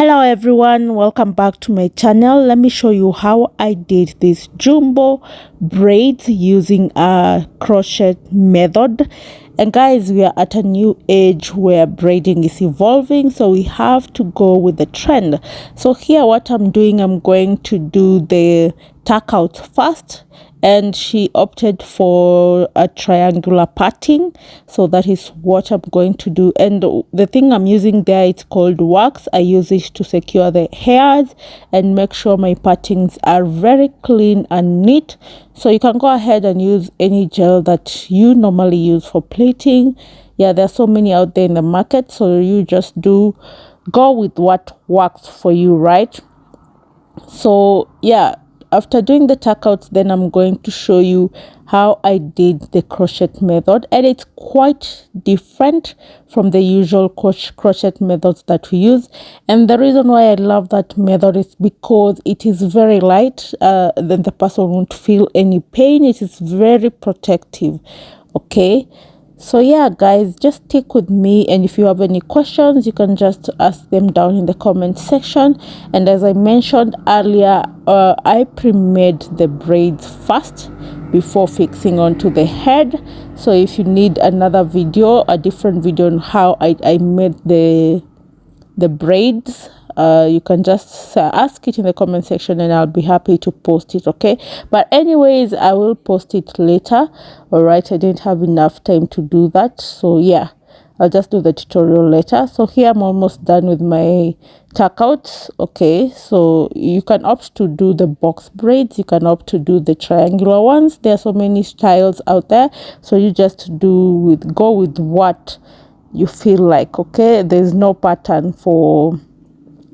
Hello everyone, welcome back to my channel. Let me show you how I did this jumbo braids using a crochet method. And guys, we are at a new age where braiding is evolving, so we have to go with the trend. So here what I'm doing, I'm going to do the tuck out first, and she opted for a triangular parting, so that is what I'm going to do. And the thing I'm using there, it's called wax. I use it to secure the hairs and make sure my partings are very clean and neat. So you can go ahead and use any gel that you normally use for plaiting. Yeah, there's so many out there in the market, so you just go with what works for you, right? So yeah, after doing the tuck outs, then I'm going to show you how I did the crochet method, and it's quite different from the usual crochet methods that we use. And the reason why I love that method is because it is very light, then the person won't feel any pain. It is very protective. Okay, so yeah guys, just stick with me, and if you have any questions you can just ask them down in the comment section. And as I mentioned earlier, I pre-made the braids first before fixing onto the head. So if you need another video, a different video on how I made the braids, you can just ask it in the comment section and I'll be happy to post it. Okay, but anyways, I will post it later. All right, I didn't have enough time to do that, so yeah, I'll just do the tutorial later. So here I'm almost done with my tuck outs. Okay, so you can opt to do the box braids, you can opt to do the triangular ones. There are so many styles out there, so you just go with what you feel like. Okay, there's no pattern for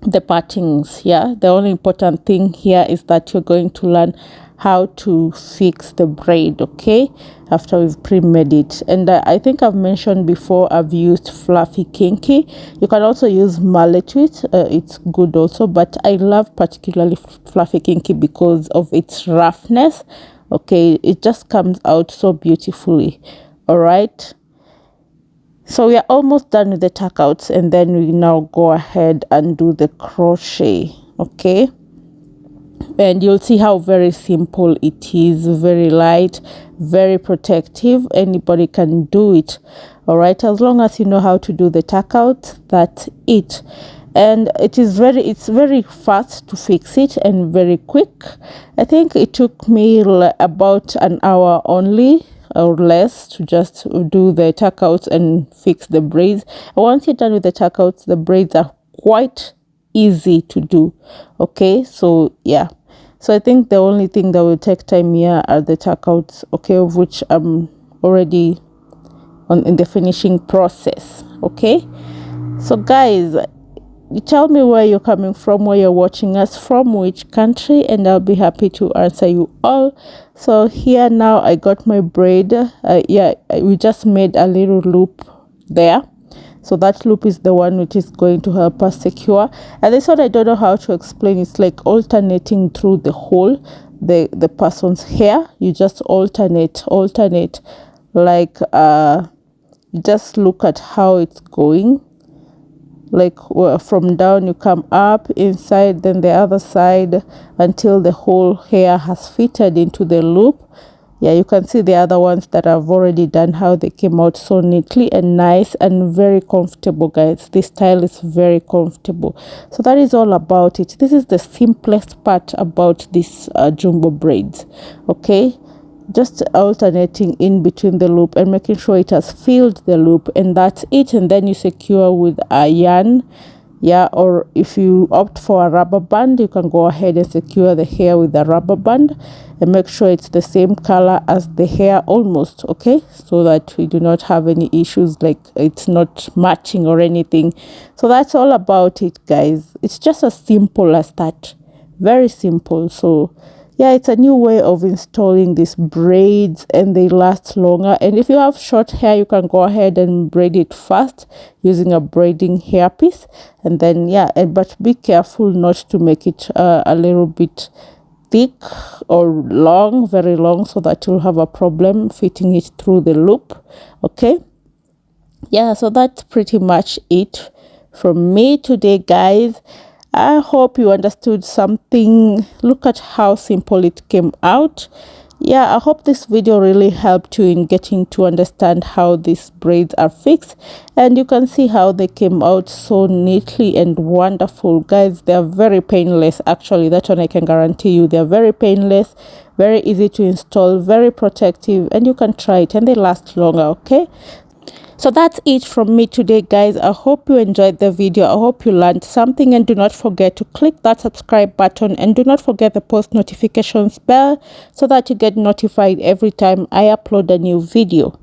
the partings. Yeah, the only important thing here is that you're going to learn how to fix the braid, okay, after we've pre-made it. And I think I've mentioned before, I've used fluffy kinky. You can also use mallet to it, it's good also, but I love particularly fluffy kinky because of its roughness. Okay, it just comes out so beautifully. All right, so we are almost done with the tuck outs, and then we now go ahead and do the crochet. Okay, and you'll see how very simple it is, very light, very protective. Anybody can do it. All right, as long as you know how to do the tuck out, that's it. And it's very fast to fix it and very quick. I think it took me about an hour only or less to just do the tuck outs and fix the braids. And once you're done with the tuck outs, the braids are quite easy to do. Okay, so yeah, so I think the only thing that will take time here are the tuck outs, okay, of which I'm already in the finishing process. Okay, so guys, you tell me where you're coming from, where you're watching us from, which country, and I'll be happy to answer you all. So here now I got my braid. Yeah, we just made a little loop there, so that loop is the one which is going to help us secure. And this one I don't know how to explain. It's like alternating through the whole the person's hair. You just alternate like just look at how it's going, like from down you come up inside, then the other side, until the whole hair has fitted into the loop. Yeah, you can see the other ones that I've already done, how they came out so neatly and nice and very comfortable. Guys, this style is very comfortable. So that is all about it. This is the simplest part about this jumbo braids. Okay, just alternating in between the loop and making sure it has filled the loop, and that's it. And then you secure with a yarn. Yeah, or if you opt for a rubber band, you can go ahead and secure the hair with a rubber band and make sure it's the same color as the hair almost. Okay, so that we do not have any issues like it's not matching or anything. So that's all about it, guys. It's just as simple as that, very simple. So yeah, it's a new way of installing these braids, and they last longer. And if you have short hair, you can go ahead and braid it fast using a braiding hairpiece. And then yeah, but be careful not to make it a little bit thick or long, very long, so that you'll have a problem fitting it through the loop. Okay, yeah, so that's pretty much it from me today, guys. I hope you understood something. Look at how simple it came out. Yeah, I hope this video really helped you in getting to understand how these braids are fixed, and you can see how they came out so neatly and wonderful. Guys, they are very painless. Actually, that one I can guarantee you, they are very painless, very easy to install, very protective, and you can try it and they last longer. Okay, so that's it from me today, guys. I hope you enjoyed the video. I hope you learned something, and do not forget to click that subscribe button, and do not forget the post notifications bell so that you get notified every time I upload a new video.